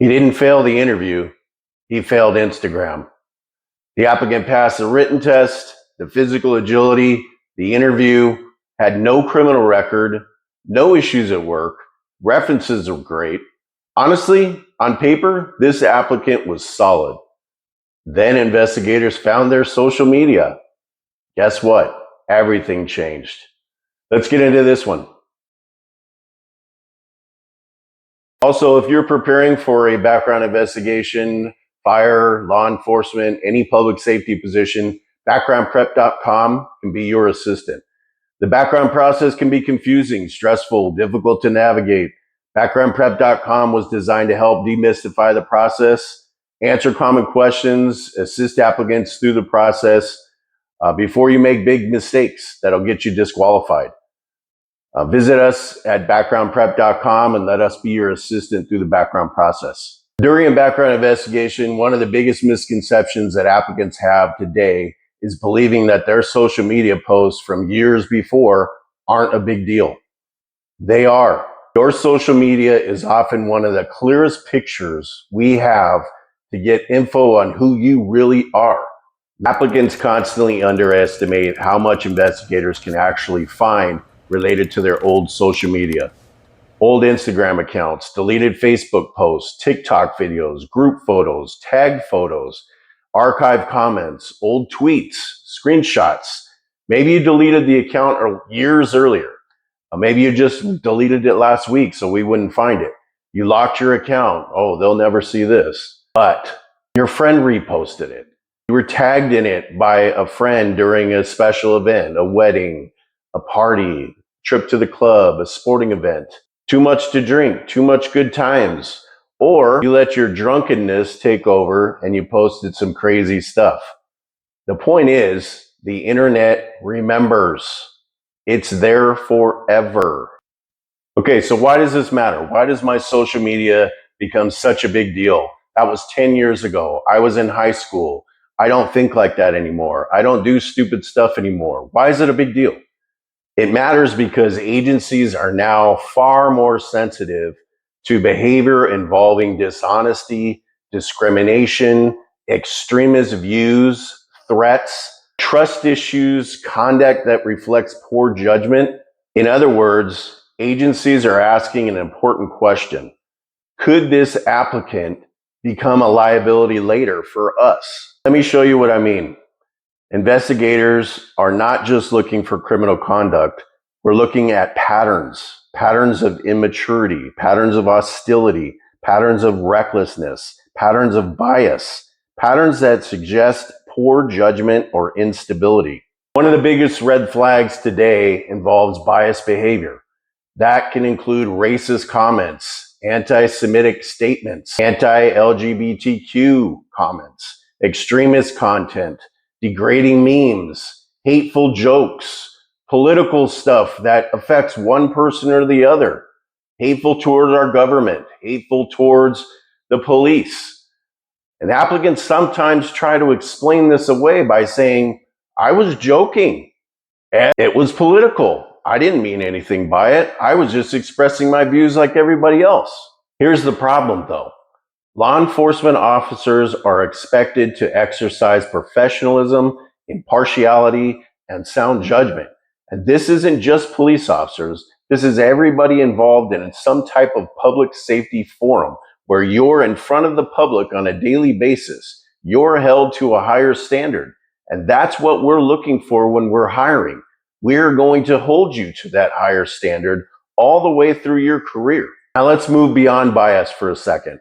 He didn't fail the interview, he failed Instagram. The applicant passed the written test, the physical agility, the interview, had no criminal record, no issues at work, references were great. Honestly, on paper, this applicant was solid. Then investigators found their social media. Guess what? Everything changed. Let's get into this one. Also, if you're preparing for a background investigation, fire, law enforcement, any public safety position, backgroundprep.com can be your assistant. The background process can be confusing, stressful, difficult to navigate. Backgroundprep.com was designed to help demystify the process, answer common questions, assist applicants through the process before you make big mistakes that'll get you disqualified. Visit us at backgroundprep.com and let us be your assistant through the background process. During a background investigation, one of the biggest misconceptions that applicants have today is believing that their social media posts from years before aren't a big deal. They are. Your social media is often one of the clearest pictures we have to get info on who you really are. Applicants constantly underestimate how much investigators can actually find related to their old social media. Old Instagram accounts, deleted Facebook posts, TikTok videos, group photos, tagged photos, archived comments, old tweets, screenshots. Maybe you deleted the account years earlier. Maybe you just deleted it last week so we wouldn't find it. You locked your account. Oh, they'll never see this. But your friend reposted it. You were tagged in it by a friend during a special event, a wedding, a party, trip to the club, a sporting event. Too much to drink, too much good times. Or you let your drunkenness take over and you posted some crazy stuff. The point is, the internet remembers. It's there forever. Okay, so why does this matter? Why does my social media become such a big deal? That was 10 years ago. I was in high school. I don't think like that anymore. I don't do stupid stuff anymore. Why is it a big deal? It matters because agencies are now far more sensitive to behavior involving dishonesty, discrimination, extremist views, threats, trust issues, conduct that reflects poor judgment. In other words, agencies are asking an important question. Could this applicant become a liability later for us? Let me show you what I mean. Investigators are not just looking for criminal conduct. We're looking at patterns of immaturity, patterns of hostility, patterns of recklessness, patterns of bias, patterns that suggest poor judgment or instability. One of the biggest red flags today involves biased behavior. That can include racist comments, anti-Semitic statements, anti-LGBTQ comments, extremist content, degrading memes, hateful jokes, political stuff that affects one person or the other, hateful towards our government, hateful towards the police. And applicants sometimes try to explain this away by saying, I was joking and it was political. I didn't mean anything by it. I was just expressing my views like everybody else. Here's the problem though. Law enforcement officers are expected to exercise professionalism, impartiality, and sound judgment. And this isn't just police officers. This is everybody involved in some type of public safety forum where you're in front of the public on a daily basis. You're held to a higher standard. And that's what we're looking for when we're hiring. We're going to hold you to that higher standard all the way through your career. Now let's move beyond bias for a second.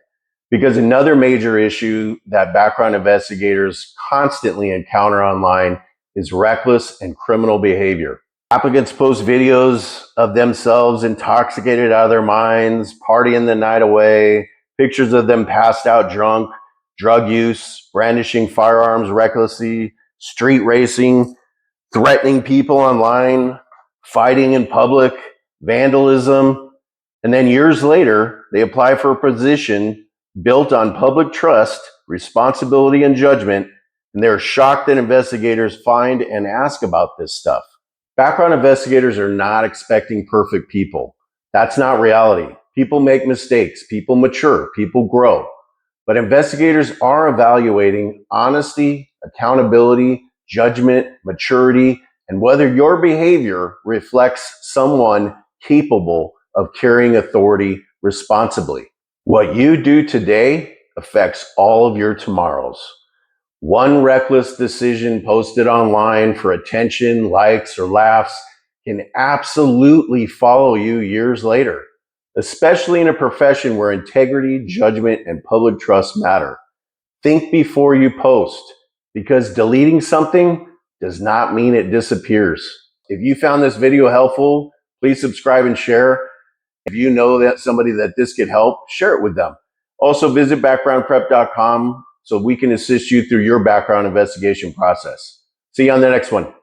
Because another major issue that background investigators constantly encounter online is reckless and criminal behavior. Applicants post videos of themselves intoxicated out of their minds, partying the night away, pictures of them passed out drunk, drug use, brandishing firearms recklessly, street racing, threatening people online, fighting in public, vandalism. And then years later, they apply for a position built on public trust, responsibility, and judgment, and they're shocked that investigators find and ask about this stuff. Background investigators are not expecting perfect people. That's not reality. People make mistakes, people mature, people grow. But investigators are evaluating honesty, accountability, judgment, maturity, and whether your behavior reflects someone capable of carrying authority responsibly. What you do today affects all of your tomorrows. One reckless decision posted online for attention, likes, or laughs can absolutely follow you years later, especially in a profession where integrity, judgment, and public trust matter. Think before you post, because deleting something does not mean it disappears. If you found this video helpful, please subscribe and share. If you know that somebody that this could help, share it with them. Also visit backgroundprep.com so we can assist you through your background investigation process. See you on the next one.